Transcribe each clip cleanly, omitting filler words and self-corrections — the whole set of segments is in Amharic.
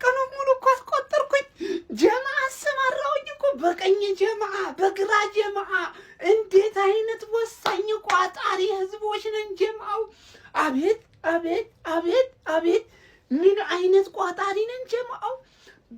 ቀኑ ሙሉ እኮ አስቆጠርኩኝ። ጀማ አሰማራሁኝ እኮ በቀኝ ጀማ በግራ ጀማ። እንዴት አይነት ወሳኝ ቋጣሪ ህዝቦች ነን ጀማው። አቤት አቤት አቤት አቤት ምን አይነት ቋጣሪ ነን ጀማው።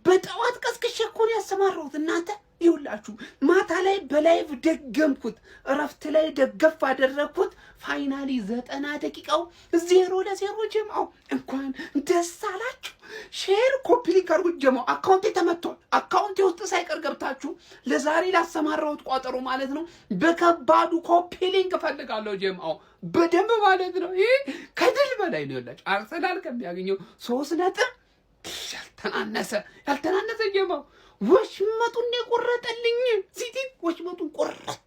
በጠዋት ቀስቅሼ እኮ ነው ያሰማራሁት እናንተ። ይውላችሁ ማታ ላይ በላይቭ ደገምኩት፣ እረፍት ላይ ደገፍ አደረግኩት። ፋይናሊ 90 ደቂቃው 0-0 ጀማው። እንኳን ደስ አላችሁ። ሼር ኮፒ ሊንክ አድርጉት ጀማው። አካውንቴ ተመቷል። አካውንቴ ውስጥ ሳይቀር ገብታችሁ ለዛሬ ላሰማራሁት ቋጠሮ ማለት ነው በከባዱ ኮፒ ሊንክ እፈልጋለሁ ጀማው። በደንብ ማለት ነው። ይሄ ከድል በላይ ነው። ይውላችሁ አርሰናል ከሚያገኘው 3 ነጥብ ያልተናነሰ ጀማው። ወሽመጡን የቆረጠልኝ ሲቲ ወሽመጡን ቆረጥ።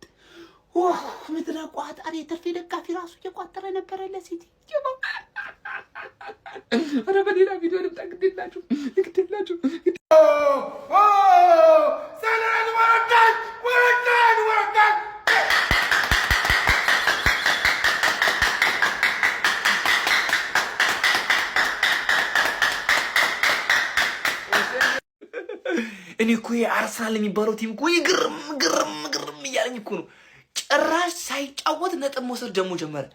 ምድረ ቋጣሪ የተርፌ ደጋፊ ራሱ እየቋጠረ ነበረ ለሲቲ ጀማው። ኧረ በሌላ ቪዲዮ ልምጣ። ግዴላችሁ ሰላም ወረዳን እኔ እኮ አርሰናል የሚባለው ቲም እኮ ግርም እያለኝ እኮ ነው። ጭራሽ ሳይጫወት ነጥብ መውሰድ ደግሞ ጀመረ።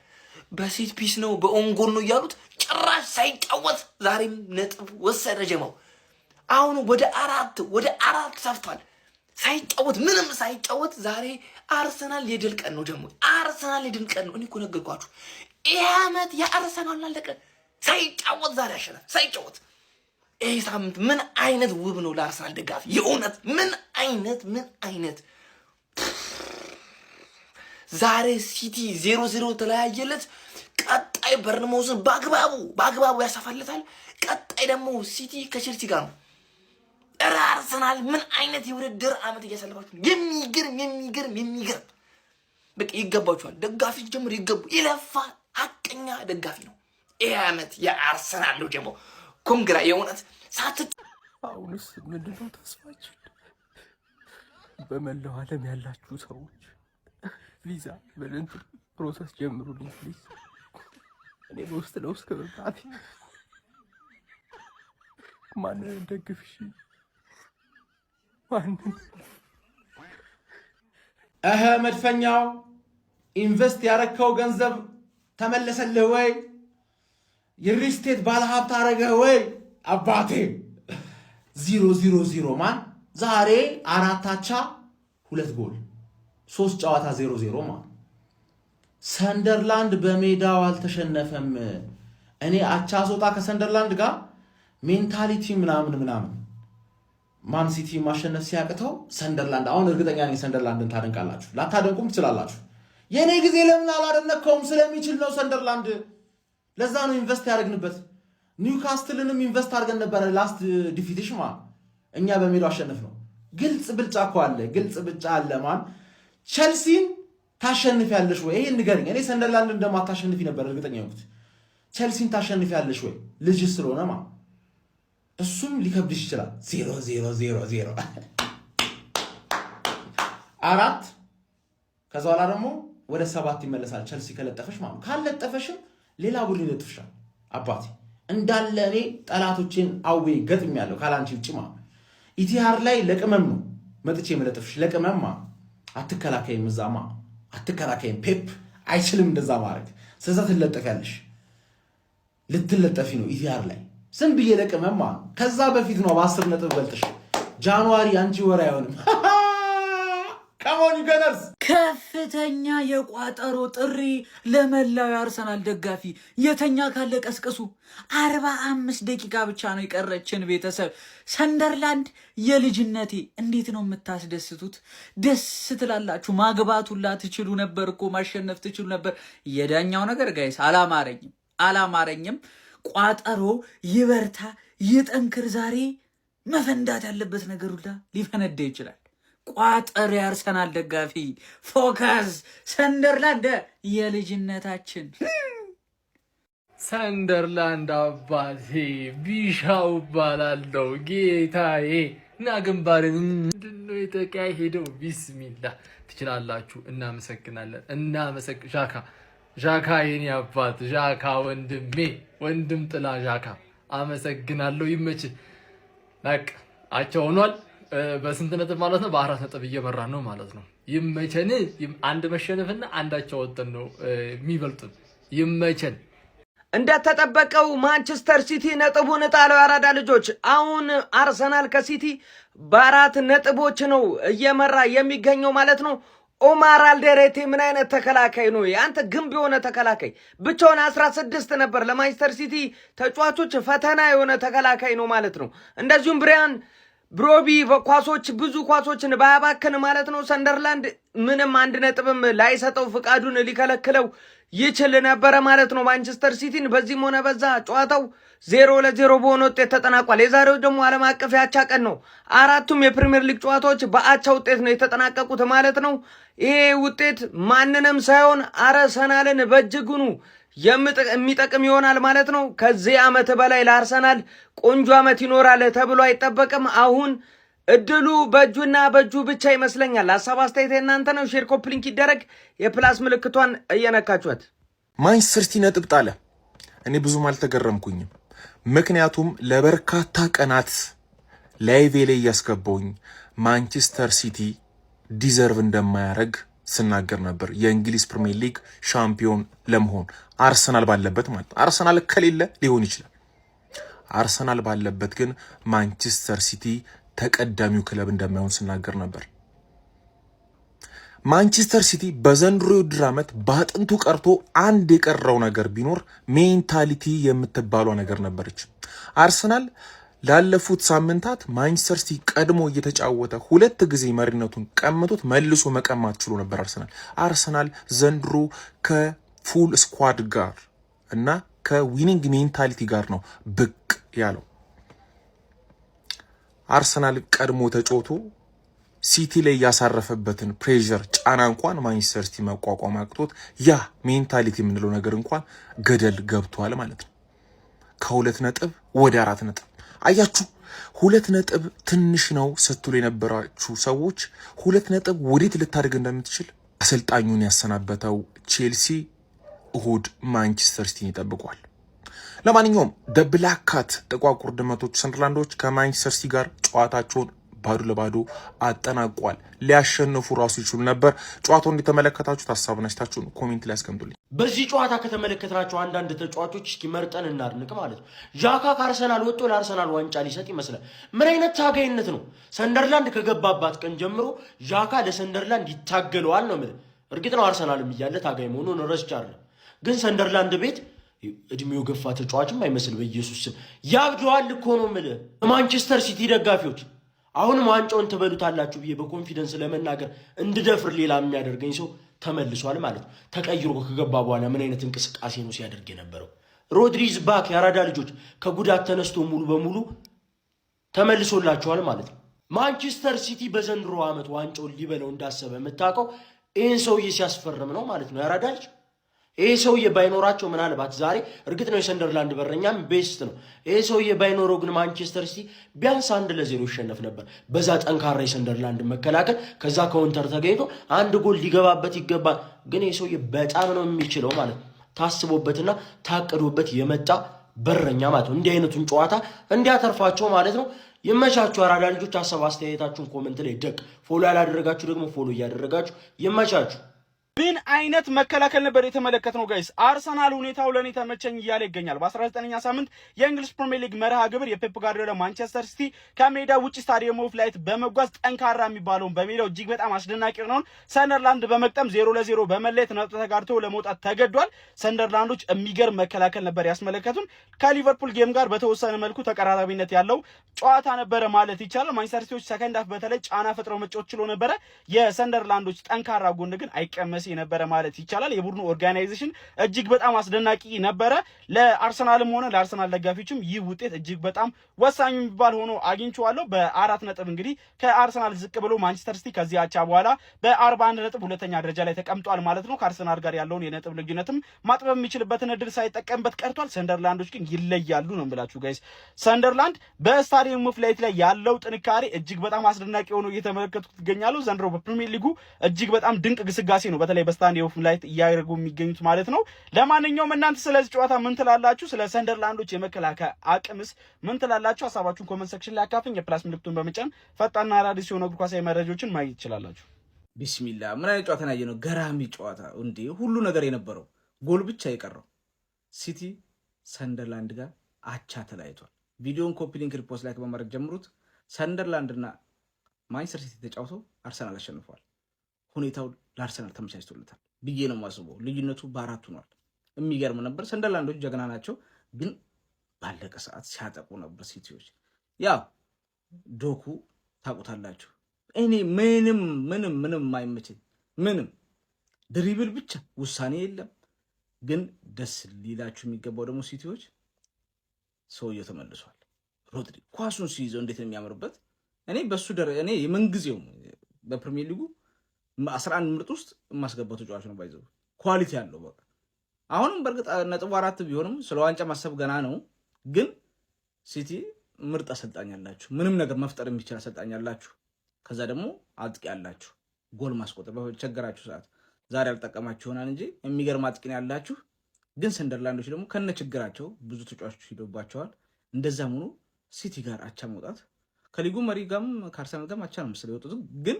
በሴት ፒስ ነው በኦንጎል ነው እያሉት ጭራሽ ሳይጫወት ዛሬም ነጥብ ወሰደ ጀማው። አሁን ወደ አራት ሰፍቷል። ሳይጫወት ምንም ሳይጫወት ዛሬ አርሰናል የድል ቀን ነው ደግሞ። አርሰናል የድል ቀን ነው። እኔ እኮ ነገርኳችሁ። ይሄ ዓመት የአርሰናል አለቀ። ሳይጫወት ዛሬ አሸነፈ። ሳይጫወት ይህ ሳምንት ምን አይነት ውብ ነው ለአርሰናል ደጋፊ። የእውነት ምን አይነት ዛሬ ሲቲ 0-0 ተለያየለት። ቀጣይ በርንማውዝን በአግባቡ ያሰፋለታል። ቀጣይ ደግሞ ሲቲ ከቼልሲ ጋር ነው። እረ አርሰናል ምን አይነት የውድድር ዓመት እያሳለፋችሁ። የሚገርም በቃ ይገባችኋል። ደጋፊ ጀምር ይለፋ ሀቀኛ ደጋፊ ነው። ይህ ዓመት የአርሰናል ነው ደግሞ ኮንግራ የእውነት አሁንስ ምንድነው ተስፋችን? በመላው ዓለም ያላችሁ ሰዎች ቪዛ በእንትን ፕሮሰስ ጀምሩልኝ ፕሊዝ። እኔ በውስጥ ለውስጥ ከመምጣት ማንን ደግፍሽ? ማንን መድፈኛው ኢንቨስት ያረከው ገንዘብ ተመለሰልህ ወይ? የሪስቴት ባለሀብት አረገህ ወይ? አባቴ 0-0 ማን ዛሬ 4 አቻ 2 ጎል 3 ጨዋታ 0-0 ማን። ሰንደርላንድ በሜዳው አልተሸነፈም። እኔ አቻ ሶጣ ከሰንደርላንድ ጋር ሜንታሊቲ ምናምን ማን ሲቲ ማሸነፍ ሲያቅተው ሰንደርላንድ አሁን እርግጠኛ ነኝ ሰንደርላንድን ታደንቃላችሁ። ላታደንቁም ትችላላችሁ። የኔ ጊዜ ለምን አላደነከውም? ስለሚችል ነው ሰንደርላንድ። ለዛ ነው ኢንቨስት ያደረግንበት። ኒውካስትልንም ኢንቨስት አድርገን ነበረ። ላስት ዲፊቲሽ ማን እኛ በሜዳው አሸነፍ ነው። ግልጽ ብልጫ እኮ አለ፣ ግልጽ ብልጫ አለ። ማን ቸልሲን ታሸንፊያለሽ ወይ? ይሄን ንገሪኝ። እኔ ሰንደርላንድ እንደማታሸንፊ ነበር እርግጠኛ ነኝ። ቸልሲን ታሸንፊያለሽ ወይ? ልጅ ስለሆነ ማን እሱም ሊከብድሽ ይችላል። 0-0 4 ከዛ በኋላ ደግሞ ወደ 7 ይመለሳል። ቸልሲ ከለጠፈሽ ማለት ካልለጠፈሽም ሌላ ቡድን ይለጥፍሻል። አባቴ እንዳለ እኔ ጠላቶቼን አዌ ገጥም ያለው ካላንቺ ውጪ ማለት ኢቲሃር ላይ ለቅመም ነው መጥቼ መለጥፍሽ። ለቅመም አትከላከይም፣ እዛማ አትከላከይም። ፔፕ አይችልም እንደዛ ማድረግ። ስለዚህ ትለጠፊያለሽ። ልትለጠፊ ነው ኢቲሃር ላይ ዝም ብዬ ለቅመም ማለት ከዛ በፊት ነው በ10 ነጥብ በልጥሽ። ጃንዋሪ አንቺ ወር አይሆንም። ከሞኒ ገነርስ ከፍተኛ የቋጠሮ ጥሪ ለመላው የአርሰናል ደጋፊ። የተኛ ካለ ቀስቅሱ። 45 ደቂቃ ብቻ ነው የቀረችን። ቤተሰብ ሰንደርላንድ የልጅነቴ እንዴት ነው የምታስደስቱት! ደስ ትላላችሁ። ማግባቱላ ትችሉ ነበር እኮ ማሸነፍ ትችሉ ነበር። የዳኛው ነገር ጋይስ አላማረኝም። ቋጠሮ ይበርታ ይጠንክር። ዛሬ መፈንዳት ያለበት ነገር ሁላ ሊፈነዳ ይችላል። ቋጠሮ የአርሰናል ደጋፊ ፎከስ። ሰንደርላንድ የልጅነታችን ሰንደርላንድ አባቴ ቢሻው ባላለው ጌታዬ ና ግንባርን ምንድነው የተካሄደው? ቢስሚላህ ትችላላችሁ። እናመሰግናለን። ዣካ የኔ አባት ዣካ ወንድም ጥላ ዣካ አመሰግናለሁ። ይመች በቃ አቻ ሆኗል። በስንት ነጥብ ማለት ነው? በ4 ነጥብ እየመራን ነው ማለት ነው። ይመቸን። አንድ መሸነፍና አንዳቸው ወጥተን ነው የሚበልጡን። ይመቸን። እንደተጠበቀው ማንቸስተር ሲቲ ነጥቡን ጣለው። ያራዳ ልጆች አሁን አርሰናል ከሲቲ በ4 ነጥቦች ነው እየመራ የሚገኘው ማለት ነው። ኦማር አልዴሬቴ ምን አይነት ተከላካይ ነው? አንተ ግንብ የሆነ ተከላካይ ብቻውን 16 ነበር ለማንቸስተር ሲቲ ተጫዋቾች ፈተና የሆነ ተከላካይ ነው ማለት ነው። እንደዚሁም ብሪያን ብሮቢ ብዙ ኳሶችን ባያባክን ማለት ነው ሰንደርላንድ ምንም 1 ነጥብም ላይሰጠው ፍቃዱን ሊከለክለው ይችል ነበር ማለት ነው ማንቸስተር ሲቲን። በዚህም ሆነ በዛ ጨዋታው 0-0 በሆነ ውጤት ተጠናቋል። የዛሬው ደግሞ ዓለም አቀፍ የአቻ ቀን ነው። 4ቱም የፕሪሚየር ሊግ ጨዋታዎች በአቻ ውጤት ነው የተጠናቀቁት ማለት ነው። ይሄ ውጤት ማንንም ሳይሆን አርሰናልን በእጅጉኑ የሚጠቅም ይሆናል ማለት ነው። ከዚህ ዓመት በላይ ለአርሰናል ቆንጆ ዓመት ይኖራል ተብሎ አይጠበቅም። አሁን እድሉ በእጁ ብቻ ይመስለኛል። ሀሳብ አስተያየት እናንተ ነው። ሼር ኮፒ ሊንክ ይደረግ። የፕላስ ምልክቷን እየነካችኋት ማንቸስተር ሲቲ ነጥብ ጣለ። እኔ ብዙም አልተገረምኩኝም። ምክንያቱም ለበርካታ ቀናት ላይቭ ላይ እያስገባውኝ ማንቸስተር ሲቲ ዲዘርቭ እንደማያደርግ ስናገር ነበር። የእንግሊዝ ፕሪሚየር ሊግ ሻምፒዮን ለመሆን አርሰናል ባለበት ማለት ነው። አርሰናል ከሌለ ሊሆን ይችላል። አርሰናል ባለበት ግን ማንቸስተር ሲቲ ተቀዳሚው ክለብ እንደማይሆን ስናገር ነበር። ማንቸስተር ሲቲ በዘንድሮ የውድድር ዓመት በአጥንቱ ቀርቶ አንድ የቀረው ነገር ቢኖር ሜንታሊቲ የምትባሏ ነገር ነበረች። አርሰናል ላለፉት ሳምንታት ማንቸስተር ሲቲ ቀድሞ እየተጫወተ 2 ጊዜ መሪነቱን ቀምቶት መልሶ መቀማት ችሎ ነበር። አርሰናል ዘንድሮ ከፉል ስኳድ ጋር እና ከዊኒንግ ሜንታሊቲ ጋር ነው ብቅ ያለው። አርሰናል ቀድሞ ተጫውቶ ሲቲ ላይ ያሳረፈበትን ፕሬሸር ጫና እንኳን ማንቸስተር ሲቲ መቋቋም አቅቶት ያ ሜንታሊቲ የምንለው ነገር እንኳን ገደል ገብቷል ማለት ነው። ከ2 ነጥብ ወደ 4 ነጥብ አያችሁ። 2 ነጥብ ትንሽ ነው ስትሉ የነበራችሁ ሰዎች 2 ነጥብ ወዴት ልታደርግ እንደምትችል አሰልጣኙን ያሰናበተው ቼልሲ እሁድ ማንቸስተር ሲቲን ይጠብቋል። ለማንኛውም ደብላክ ካት ጥቋቁር ድመቶች ሰንደርላንዶች ከማንቸስተር ሲቲ ጋር ጨዋታቸውን ባዶ ለባዶ አጠናቋል። ሊያሸንፉ ራሱ ይችሉ ነበር። ጨዋታውን እንደተመለከታችሁ ሐሳብና አስተያየታችሁን ኮሜንት ላይ አስቀምጡልኝ። በዚህ ጨዋታ ከተመለከትናቸው አንዳንድ ተጫዋቾች እስኪ መርጠን እናድንቅ ማለት ነው። ዣካ ከአርሰናል ወጥቶ ለአርሰናል ዋንጫ ሊሰጥ ይመስላል። ምን አይነት ታጋይነት ነው! ሰንደርላንድ ከገባባት ቀን ጀምሮ ዣካ ለሰንደርላንድ ይታገለዋል ነው የምልህ። እርግጥ ነው አርሰናልም እያለ ታጋይ መሆኑን ረስቻለሁ፣ ግን ሰንደርላንድ ቤት እድሜው ገፋ ተጫዋችም አይመስል። በኢየሱስ ስም ያብደዋል እኮ ነው የምልህ። ማንቸስተር ሲቲ ደጋፊዎች አሁንም ዋንጫውን ትበሉታላችሁ ብዬ በኮንፊደንስ ለመናገር እንድደፍር ሌላ የሚያደርገኝ ሰው ተመልሷል ማለት ነው። ተቀይሮ ከገባ በኋላ ምን አይነት እንቅስቃሴ ነው ሲያደርግ የነበረው? ሮድሪዝ ባክ ያራዳ ልጆች ከጉዳት ተነስቶ ሙሉ በሙሉ ተመልሶላቸዋል ማለት ነው። ማንቸስተር ሲቲ በዘንድሮ ዓመት ዋንጫውን ሊበለው እንዳሰበ የምታውቀው ይህን ሰውዬ ሲያስፈርም ነው ማለት ነው። ያራዳ ልጅ ይሄ ሰውዬ ባይኖራቸው ምናልባት ዛሬ እርግጥ ነው የሰንደርላንድ በረኛም ቤስት ነው። ይሄ ሰውዬ ባይኖረው ግን ማንቸስተር ሲቲ ቢያንስ 1-0 ይሸነፍ ነበር። በዛ ጠንካራ የሰንደርላንድ መከላከል ከዛ ካውንተር ተገኝቶ 1 ጎል ሊገባበት ይገባል። ግን ይሄ ሰውዬ በጣም ነው የሚችለው ማለት ታስቦበትና ታቅዶበት የመጣ በረኛ ማለት ነው። እንዲህ አይነቱን ጨዋታ እንዲያተርፋቸው ማለት ነው። ይመቻችሁ አራዳ ልጆች። ሐሳብ አስተያየታችሁን ኮሜንት ላይ ደቅ ፎሎ ያላደረጋችሁ ደግሞ ፎሎ እያደረጋችሁ ይመቻችሁ። ምን አይነት መከላከል ነበር የተመለከትነው ጋይስ። አርሰናል ሁኔታው ለኔ ተመቸኝ እያለ ይገኛል። በ19ኛ ሳምንት የእንግሊዝ ፕሪሚየር ሊግ መርሃ ግብር የፔፕ ጋርዲዮላ ማንቸስተር ሲቲ ከሜዳ ውጪ ስታዲየም ኦፍ ላይት በመጓዝ ጠንካራ የሚባለውን በሜዳው እጅግ በጣም አስደናቂ የሆነውን ሰንደርላንድ በመቅጠም 0-0 በመለየት ነጥብ ተጋርቶ ለመውጣት ተገዷል። ሰንደርላንዶች የሚገርም መከላከል ነበር ያስመለከቱን። ከሊቨርፑል ጌም ጋር በተወሰነ መልኩ ተቀራራቢነት ያለው ጨዋታ ነበረ ማለት ይቻላል። ማንቸስተር ሲቲዎች ሰከንድ ሃፍ በተለይ ጫና ፈጥረው መጫወት ችሎ ነበረ። የሰንደርላንዶች ጠንካራ ጎን ግን አይቀመስ ግስጋሴ ነበረ ማለት ይቻላል። የቡድኑ ኦርጋናይዜሽን እጅግ በጣም አስደናቂ ነበረ። ለአርሰናልም ሆነ ለአርሰናል ደጋፊዎችም ይህ ውጤት እጅግ በጣም ወሳኝ የሚባል ሆኖ አግኝቼዋለሁ። በ4 ነጥብ እንግዲህ ከአርሰናል ዝቅ ብሎ ማንቸስተር ሲቲ ከዚህ አቻ በኋላ በ41 ነጥብ ሁለተኛ ደረጃ ላይ ተቀምጧል ማለት ነው። ከአርሰናል ጋር ያለውን የነጥብ ልዩነትም ማጥበብ የሚችልበትን እድል ሳይጠቀምበት ቀርቷል። ሰንደርላንዶች ግን ይለያሉ ነው የምላችሁ ጋይስ። ሰንደርላንድ በስታዲየም ኦፍ ላይት ላይ ያለው ጥንካሬ እጅግ በጣም አስደናቂ ሆኖ እየተመለከቱት ይገኛሉ። ዘንድሮ በፕሪሚየር ሊጉ እጅግ በጣም ድንቅ ግስጋሴ ነው በተለይ በስታዲየም ኦፍ ላይት እያደረጉ የሚገኙት ማለት ነው። ለማንኛውም እናንተ ስለዚህ ጨዋታ ምን ትላላችሁ? ስለ ሰንደርላንዶች የመከላከያ አቅምስ ምን ትላላችሁ? ሀሳባችሁን ኮሜንት ሴክሽን ላይ አካፍኝ። የፕላስ ምልክቱን በመጫን ፈጣንና አዳዲስ የሆኑ እግር ኳሳዊ መረጃዎችን ማግኘት ትችላላችሁ። ቢስሚላ ምን አይነት ጨዋታ ነው ያየነው? ገራሚ ጨዋታ እንዴ! ሁሉ ነገር የነበረው ጎል ብቻ የቀረው ሲቲ ሰንደርላንድ ጋር አቻ ተለያይቷል። ቪዲዮን ኮፒ ሊንክ ሪፖስት ላይክ በማድረግ ጀምሩት። ሰንደርላንድና ማንቸስተር ሲቲ ተጫውተው አርሰናል አሸንፏል። ሁኔታው ለአርሰናል ተመቻችቶለታል ብዬ ነው የማስበው። ልዩነቱ በ4 ሆኗል። የሚገርም ነበር። ሰንደርላንዶች ጀግና ናቸው፣ ግን ባለቀ ሰዓት ሲያጠቁ ነበር ሲቲዎች። ያው ዶኩ ታውቁታላችሁ። እኔ ምንም አይመችኝ፣ ምንም ድሪብል ብቻ ውሳኔ የለም። ግን ደስ ሊላችሁ የሚገባው ደግሞ ሲቲዎች ሰውየው ተመልሷል። ሮድሪ ኳሱን ሲይዘው እንዴት ነው የሚያምርበት! እኔ በሱ እኔ የምንጊዜው በፕሪሚየር ሊጉ 11 ምርጥ ውስጥ የማስገባው ተጫዋች ነው። ባይዘው ኳሊቲ ያለው በቃ አሁንም በእርግጥ ነጥቡ 4 ቢሆንም ስለ ዋንጫ ማሰብ ገና ነው። ግን ሲቲ ምርጥ አሰልጣኝ ያላችሁ፣ ምንም ነገር መፍጠር የሚችል አሰልጣኝ ያላችሁ፣ ከዛ ደግሞ አጥቂ ያላችሁ፣ ጎል ማስቆጠር በቸገራችሁ ሰዓት ዛሬ አልጠቀማችሁ ይሆናል እንጂ የሚገርም አጥቂ ያላችሁ። ግን ሰንደርላንዶች ደግሞ ከነ ችግራቸው ብዙ ተጫዋቾች ሂደውባቸዋል። እንደዛም ሆኖ ሲቲ ጋር አቻ መውጣት ከሊጉ መሪ ጋርም ከአርሰናል ጋርም አቻ ነው መሰለኝ የወጡት፣ ግን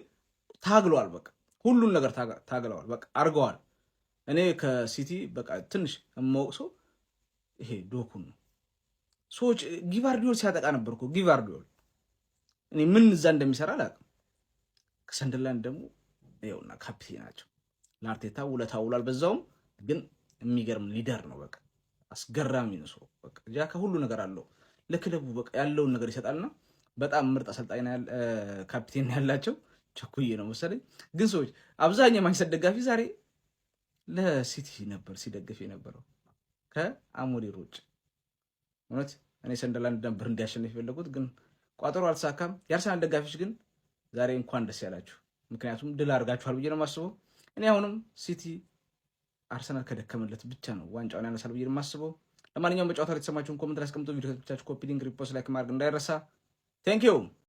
ታግለዋል። በቃ ሁሉን ነገር ታግለዋል፣ በቃ አርገዋል። እኔ ከሲቲ በቃ ትንሽ የማወቅሰው ይሄ ዶኩን ነው። ሰዎች ጊቫርዲዮል ሲያጠቃ ነበር እኮ ጊቫርዲዮል። እኔ ምን እዛ እንደሚሰራ አላውቅም። ከሰንደርላንድ ደግሞ ይኸውና ካፒቴን ናቸው። ለአርቴታ ውለታ ውሏል። በዛውም ግን የሚገርም ሊደር ነው። በቃ አስገራሚ ነው ሰው። በቃ ጃካ ሁሉ ነገር አለው ለክለቡ በቃ ያለውን ነገር ይሰጣልና በጣም ምርጥ አሰልጣኝ ካፒቴን ያላቸው። ቸኩዬ ነው መሰለኝ። ግን ሰዎች አብዛኛው ማንቸስተር ደጋፊ ዛሬ ለሲቲ ነበር ሲደግፍ የነበረው ከአሞሪም ውጭ። እውነት እኔ ሰንደርላንድ ነበር እንዲያሸንፍ የፈለጉት፣ ግን ቋጠሮ አልተሳካም። የአርሰናል ደጋፊዎች ግን ዛሬ እንኳን ደስ ያላችሁ፣ ምክንያቱም ድል አድርጋችኋል ብዬ ነው የማስበው። እኔ አሁንም ሲቲ አርሰናል ከደከመለት ብቻ ነው ዋንጫውን ያነሳል ብዬ ነው የማስበው። ለማንኛውም በጨዋታ ላይ የተሰማችሁን ኮሜንት ላይ አስቀምጡ። ቪዲዮ ከተመቻችሁ ኮፒ ሊንክ ሪፖስት ላይክ ማድረግ እንዳይረሳ። ቴንክ ዩ